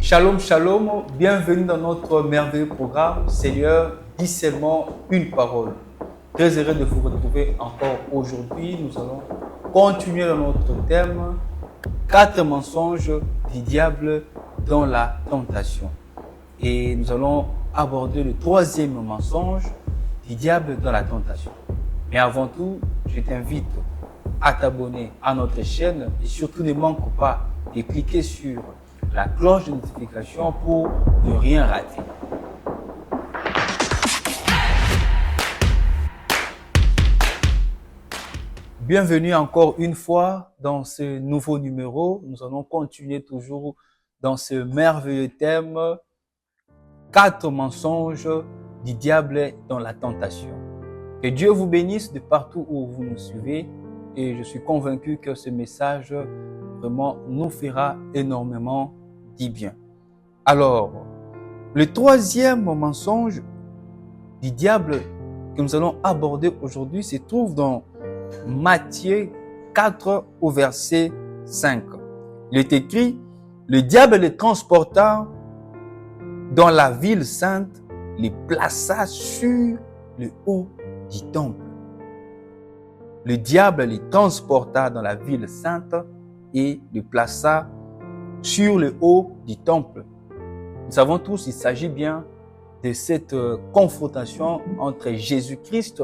Shalom, shalom, bienvenue dans notre merveilleux programme Seigneur, dis seulement une parole. Très heureux de vous retrouver encore aujourd'hui. Nous allons continuer dans notre thème 4 mensonges du diable dans la tentation. Et nous allons aborder le 3e mensonge du diable dans la tentation. Mais avant tout, je t'invite à t'abonner à notre chaîne et surtout ne manque pas de cliquer sur la cloche de notification pour ne rien rater. Bienvenue encore une fois dans ce nouveau numéro. Nous allons continuer toujours dans ce merveilleux thème 4 mensonges du diable dans la tentation. Que Dieu vous bénisse de partout où vous nous suivez et je suis convaincu que ce message vraiment nous fera énormément du bien. Alors, le 3e mensonge du diable que nous allons aborder aujourd'hui se trouve dans Matthieu 4 au verset 5. Il est écrit, le diable les transporta dans la ville sainte, les plaça sur le haut du temple. Le diable les transporta dans la ville sainte et les plaça sur le haut du temple. Nous savons tous, il s'agit bien de cette confrontation entre Jésus-Christ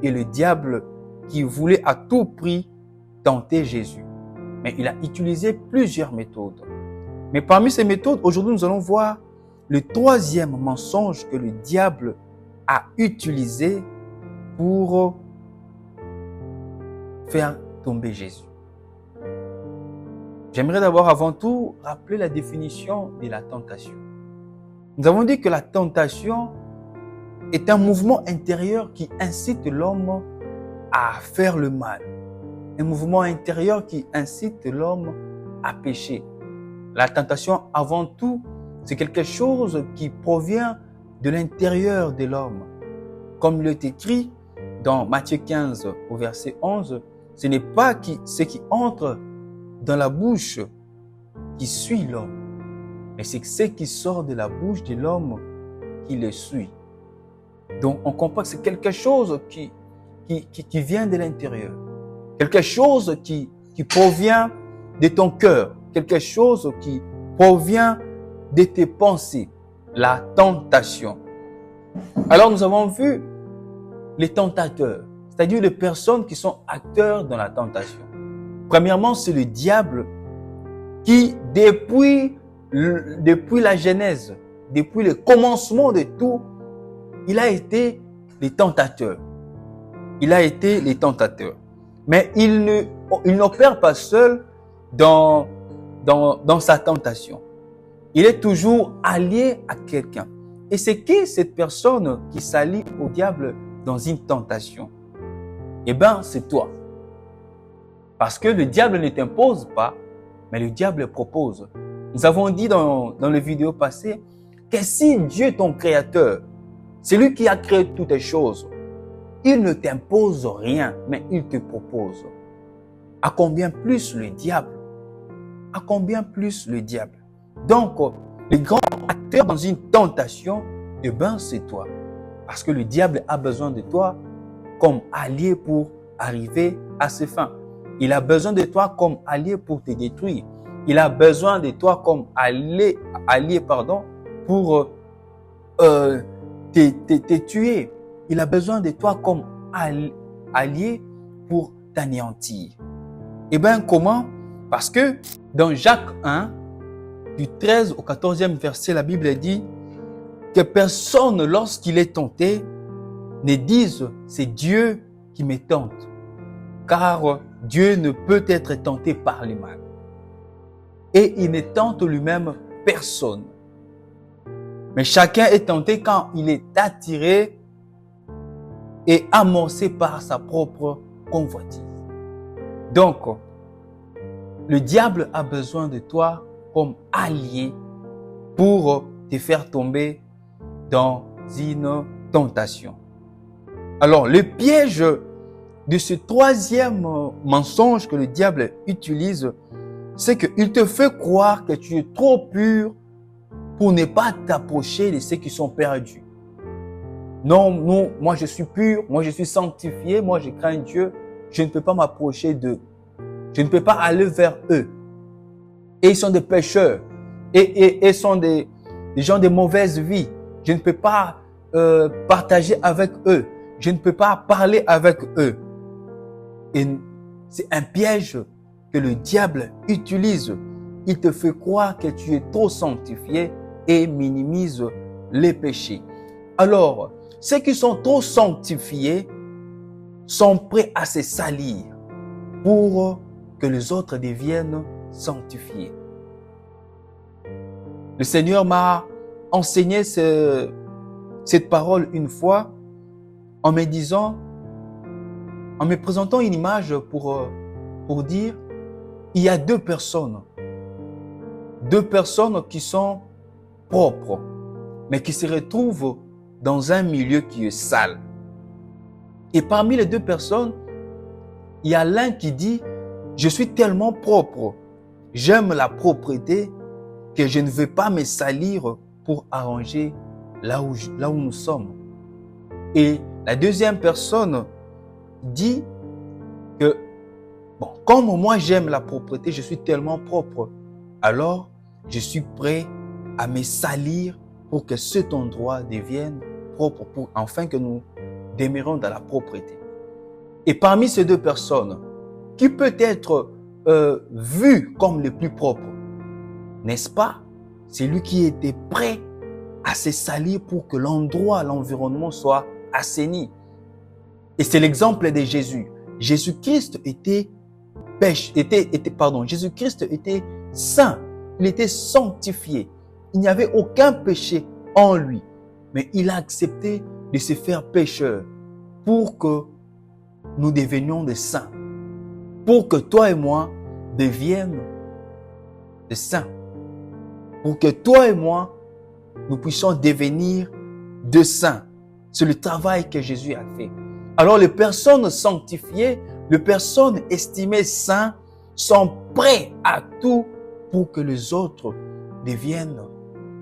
et le diable qui voulait à tout prix tenter Jésus. Mais il a utilisé plusieurs méthodes. Mais parmi ces méthodes, aujourd'hui, nous allons voir le 3e mensonge que le diable a utilisé pour faire tomber Jésus. J'aimerais d'abord, avant tout, rappeler la définition de la tentation. Nous avons dit que la tentation est un mouvement intérieur qui incite l'homme à faire le mal. Un mouvement intérieur qui incite l'homme à pécher. La tentation, avant tout, c'est quelque chose qui provient de l'intérieur de l'homme. Comme il est écrit dans Matthieu 15 au verset 11, ce n'est pas ce qui entre dans la bouche qui suit l'homme, mais c'est ce qui sort de la bouche de l'homme qui le suit. Donc on comprend que c'est quelque chose qui vient de l'intérieur, quelque chose qui provient de ton cœur, quelque chose qui provient de tes pensées, la tentation. Alors nous avons vu les tentateurs, c'est-à-dire les personnes qui sont acteurs dans la tentation. Premièrement, c'est le diable qui, depuis la Genèse, depuis le commencement de tout, il a été le tentateur. Il a été le tentateur. Mais il n'opère pas seul dans sa tentation. Il est toujours allié à quelqu'un. Et c'est qui cette personne qui s'allie au diable dans une tentation? Eh bien, c'est toi. Parce que le diable ne t'impose pas, mais le diable propose. Nous avons dit dans les vidéos passées que si Dieu, ton créateur, c'est lui qui a créé toutes les choses, il ne t'impose rien, mais il te propose. À combien plus le diable? À combien plus le diable? Donc, le grand acteur dans une tentation, eh bien, c'est toi. Parce que le diable a besoin de toi comme allié pour arriver à ses fins. Il a besoin de toi comme allié pour te détruire. Il a besoin de toi comme allié pour te tuer. Il a besoin de toi comme allié pour t'anéantir. Eh bien, comment? Parce que dans Jacques 1, du 13 au 14e verset, la Bible dit que personne, lorsqu'il est tenté, ne dise « c'est Dieu qui me tente ». Car Dieu ne peut être tenté par le mal. Et il ne tente lui-même personne. Mais chacun est tenté quand il est attiré et amorcé par sa propre convoitise. Donc, le diable a besoin de toi comme allié pour te faire tomber dans une tentation. Alors, le piège de ce 3e mensonge que le diable utilise, c'est qu'il te fait croire que tu es trop pur pour ne pas t'approcher de ceux qui sont perdus. Non, non, moi je suis pur, moi je suis sanctifié, moi je crains Dieu, je ne peux pas m'approcher d'eux. Je ne peux pas aller vers eux. Et ils sont des pécheurs. Et ils sont des gens de mauvaise vie. Je ne peux pas partager avec eux. Je ne peux pas parler avec eux. Et c'est un piège que le diable utilise. Il te fait croire que tu es trop sanctifié et minimise les péchés. Alors, ceux qui sont trop sanctifiés sont prêts à se salir pour que les autres deviennent sanctifiés. Le Seigneur m'a enseigné cette parole une fois en me disant, en me présentant une image pour dire, il y a deux personnes qui sont propres, mais qui se retrouvent dans un milieu qui est sale. Et parmi les deux personnes, il y a l'un qui dit, je suis tellement propre, j'aime la propreté, que je ne veux pas me salir pour arranger là où nous sommes. Et la deuxième personne dit que, bon, comme moi j'aime la propreté, je suis tellement propre, alors je suis prêt à me salir pour que cet endroit devienne propre, pour enfin que nous demeurons dans la propreté. Et parmi ces deux personnes, qui peut être vu comme le plus propre, n'est-ce pas? C'est lui qui était prêt à se salir pour que l'endroit, l'environnement soit assaini. Et c'est l'exemple de Jésus. Jésus-Christ Jésus-Christ était saint. Il était sanctifié. Il n'y avait aucun péché en lui. Mais il a accepté de se faire pécheur pour que nous devenions des saints. Pour que toi et moi deviennes des saints. Pour que toi et moi, nous puissions devenir des saints. C'est le travail que Jésus a fait. Alors les personnes sanctifiées, les personnes estimées saintes sont prêtes à tout pour que les autres deviennent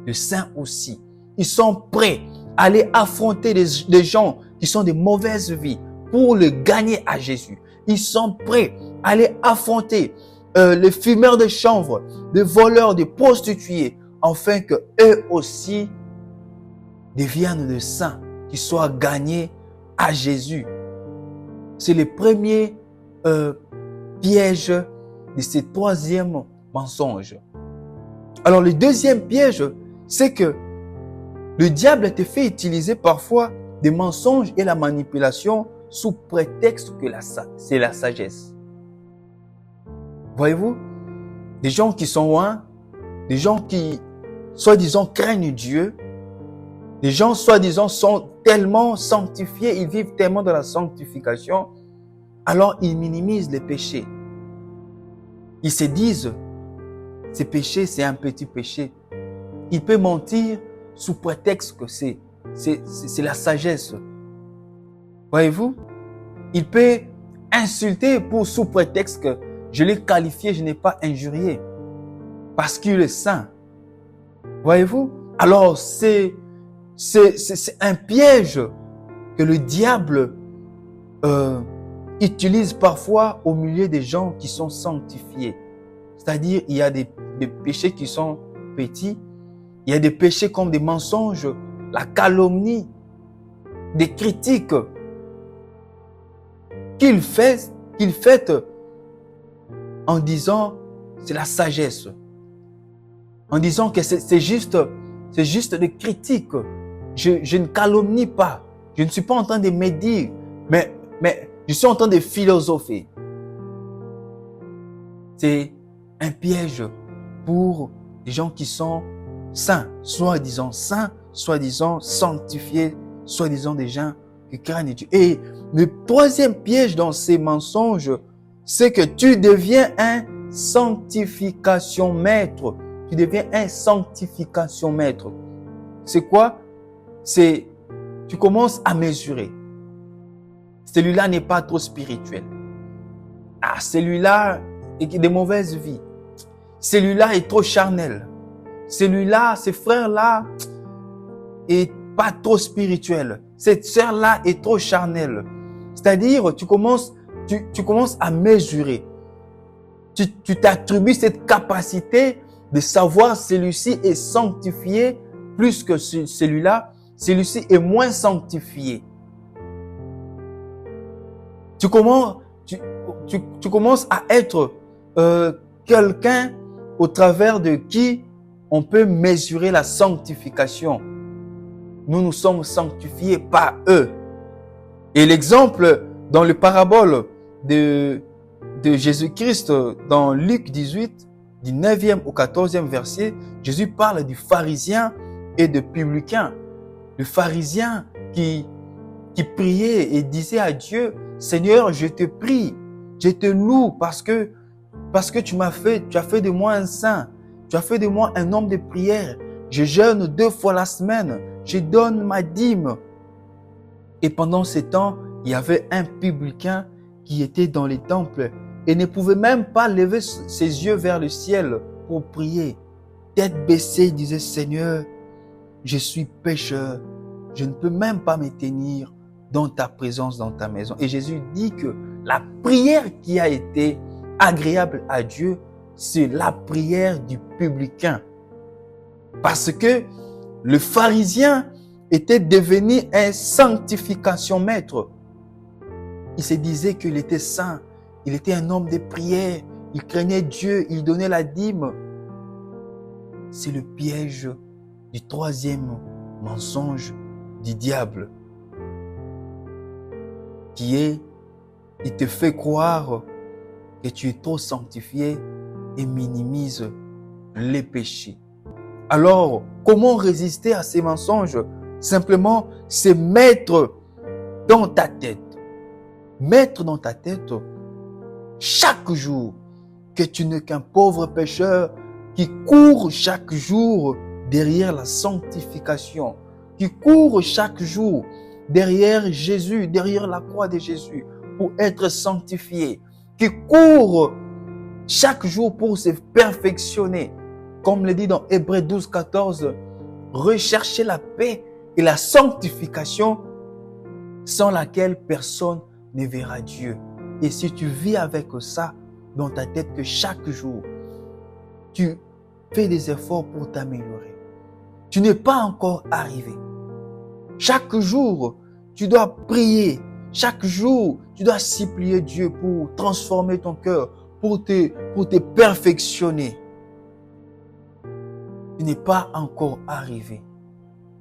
des saints aussi. Ils sont prêts à aller affronter des gens qui sont de mauvaise vie pour le gagner à Jésus. Ils sont prêts à aller affronter les fumeurs de chanvre, les voleurs, des prostituées, afin que eux aussi deviennent des saints, qui soient gagnés à Jésus. C'est le premier piège de ce troisième mensonge. Alors le deuxième piège, c'est que le diable te fait utiliser parfois des mensonges et la manipulation sous prétexte que c'est la sagesse. Voyez-vous, des gens qui sont loin, des gens qui, soi-disant, craignent Dieu, des gens, soi-disant, sont tellement sanctifiés, ils vivent tellement dans la sanctification, alors ils minimisent les péchés. Ils se disent, ce péché, c'est un petit péché. Il peut mentir sous prétexte que c'est la sagesse. Voyez-vous, il peut insulter sous prétexte que je l'ai qualifié, je n'ai pas injurié, parce qu'il est saint. Voyez-vous, alors c'est un piège que le diable utilise parfois au milieu des gens qui sont sanctifiés. C'est-à-dire, il y a des péchés qui sont petits, il y a des péchés comme des mensonges, la calomnie, des critiques qu'il fait en disant c'est la sagesse, en disant que c'est juste des critiques. Je ne calomnie pas, je ne suis pas en train de médire, mais je suis en train de philosopher. C'est un piège pour les gens qui sont saints, soi-disant sanctifiés, soi-disant des gens qui craignent Dieu. Et le troisième piège dans ces mensonges, c'est que tu deviens un sanctification maître. Tu deviens un sanctification maître. C'est quoi? C'est, tu commences à mesurer. Celui-là n'est pas trop spirituel. Ah, celui-là est de mauvaise vie. Celui-là est trop charnel. celui-là, ce frère-là est pas trop spirituel. Cette sœur-là est trop charnelle. C'est-à-dire, tu commences à mesurer. Tu t'attribues cette capacité de savoir celui-ci est sanctifié plus que celui-là. Celui-ci est moins sanctifié. Tu commences à être quelqu'un au travers de qui on peut mesurer la sanctification. Nous sommes sanctifiés par eux. Et l'exemple dans le parabole de Jésus-Christ, dans Luc 18, du 9e au 14e verset, Jésus parle du pharisien et du publicain. Le pharisien qui priait et disait à Dieu, « Seigneur, je te prie, je te loue parce que tu as fait de moi un saint, tu as fait de moi un homme de prière, je jeûne 2 fois la semaine, je donne ma dîme. » Et pendant ce temps, il y avait un publicain qui était dans les temples et ne pouvait même pas lever ses yeux vers le ciel pour prier. Tête baissée, il disait, « Seigneur, je suis pécheur, je ne peux même pas me tenir dans ta présence, dans ta maison. » Et Jésus dit que la prière qui a été agréable à Dieu, c'est la prière du publicain. Parce que le pharisien était devenu un sanctification maître. Il se disait qu'il était saint, il était un homme de prière, il craignait Dieu, il donnait la dîme. C'est le piège du 3e mensonge du diable, qui est, il te fait croire que tu es trop sanctifié et minimise les péchés. Alors, comment résister à ces mensonges? Simplement, c'est mettre dans ta tête chaque jour que tu n'es qu'un pauvre pécheur qui court chaque jour derrière la sanctification, qui court chaque jour derrière Jésus, derrière la croix de Jésus pour être sanctifié, qui court chaque jour pour se perfectionner. Comme le dit dans Hébreux 12, 14, recherchez la paix et la sanctification sans laquelle personne ne verra Dieu. Et si tu vis avec ça dans ta tête que chaque jour, tu fais des efforts pour t'améliorer, tu n'es pas encore arrivé. Chaque jour, tu dois prier. Chaque jour, tu dois supplier Dieu pour transformer ton cœur, pour te perfectionner. Tu n'es pas encore arrivé.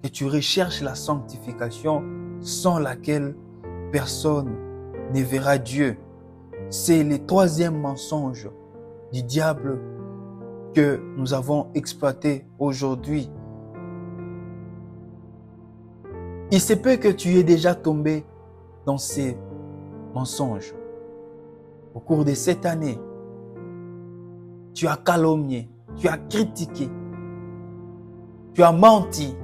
Et tu recherches la sanctification sans laquelle personne ne verra Dieu. C'est le 3e mensonge du diable que nous avons exploité aujourd'hui. Il se peut que tu aies déjà tombé dans ces mensonges. Au cours de cette année, tu as calomnié, tu as critiqué, tu as menti,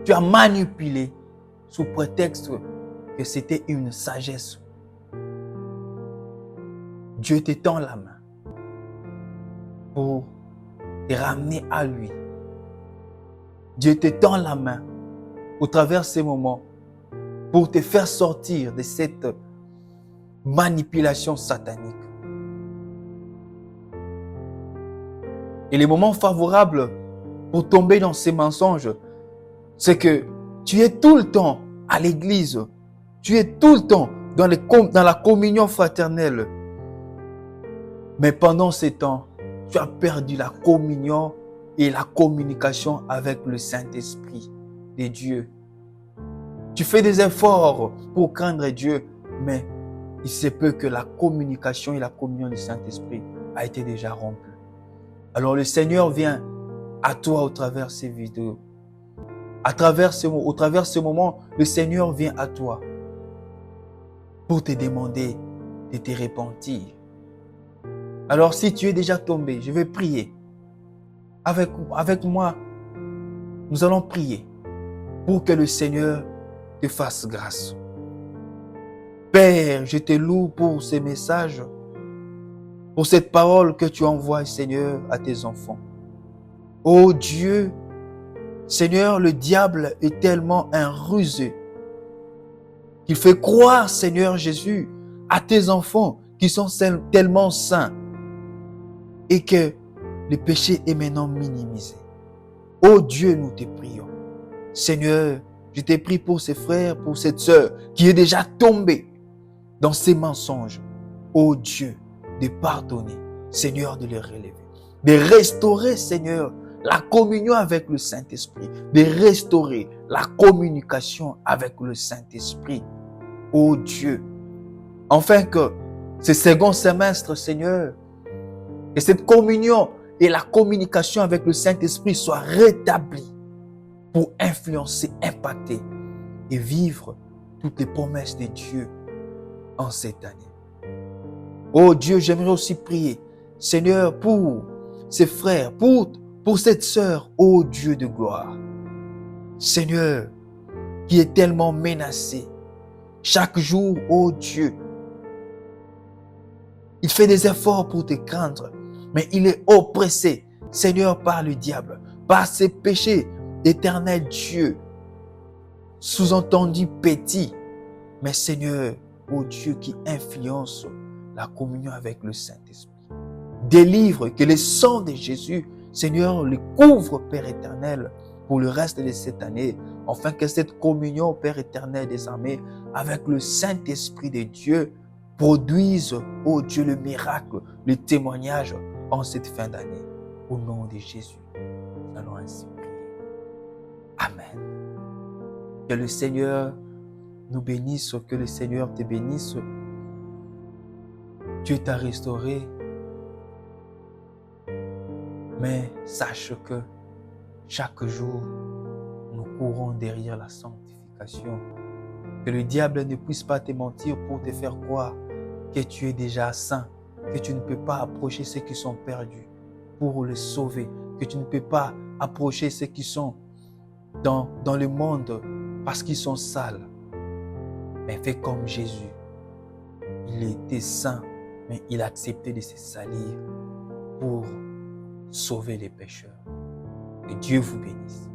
tu as manipulé sous prétexte que c'était une sagesse. Dieu te tend la main pour te ramener à lui. Dieu te tend la main au travers de ces moments pour te faire sortir de cette manipulation satanique. Et les moments favorables pour tomber dans ces mensonges, c'est que tu es tout le temps à l'église, tu es tout le temps dans la communion fraternelle. Mais pendant ces temps, tu as perdu la communion et la communication avec le Saint-Esprit de Dieu. Tu fais des efforts pour craindre Dieu, mais il se peut que la communication et la communion du Saint-Esprit a été déjà rompue. Alors le Seigneur vient à toi au travers de ces vidéos. Au travers de ce moment, le Seigneur vient à toi pour te demander de te repentir. Alors si tu es déjà tombé, je vais prier. Avec moi, nous allons prier pour que le Seigneur te fasse grâce. Père, je te loue pour ces messages, pour cette parole que tu envoies, Seigneur, à tes enfants. Oh Dieu, Seigneur, le diable est tellement un rusé qu'il fait croire, Seigneur Jésus, à tes enfants qui sont tellement saints et que le péché est maintenant minimisé. Oh Dieu, nous te prions. Seigneur, je te prie pour ces frères, pour cette sœur qui est déjà tombée dans ces mensonges. Oh Dieu, de pardonner, Seigneur, de les relever, de restaurer, Seigneur, la communion avec le Saint-Esprit, de restaurer la communication avec le Saint-Esprit. Oh Dieu, afin que ce second semestre, Seigneur, que cette communion et la communication avec le Saint-Esprit soient rétablies pour influencer, impacter et vivre toutes les promesses de Dieu en cette année. Oh Dieu, j'aimerais aussi prier, Seigneur, pour ces frères, pour cette sœur, oh Dieu de gloire. Seigneur, qui est tellement menacé. Chaque jour, oh Dieu, il fait des efforts pour te craindre, mais il est oppressé, Seigneur, par le diable, par ses péchés. Éternel Dieu, sous-entendu petit, mais Seigneur, oh Dieu qui influence la communion avec le Saint-Esprit. Délivre, que le sang de Jésus, Seigneur, le couvre, Père éternel, pour le reste de cette année, afin que cette communion, Père éternel des armées, avec le Saint-Esprit de Dieu, produise, oh Dieu, le miracle, le témoignage en cette fin d'année. Au nom de Jésus, nous allons ainsi prier. Amen. Que le Seigneur nous bénisse, que le Seigneur te bénisse. Dieu t'a restauré. Mais sache que chaque jour, nous courons derrière la sanctification. Que le diable ne puisse pas te mentir pour te faire croire que tu es déjà saint, que tu ne peux pas approcher ceux qui sont perdus pour les sauver, que tu ne peux pas approcher ceux qui sont dans le monde parce qu'ils sont sales. Mais fais comme Jésus. Il était saint, mais il a accepté de se salir pour sauver les pécheurs. Que Dieu vous bénisse.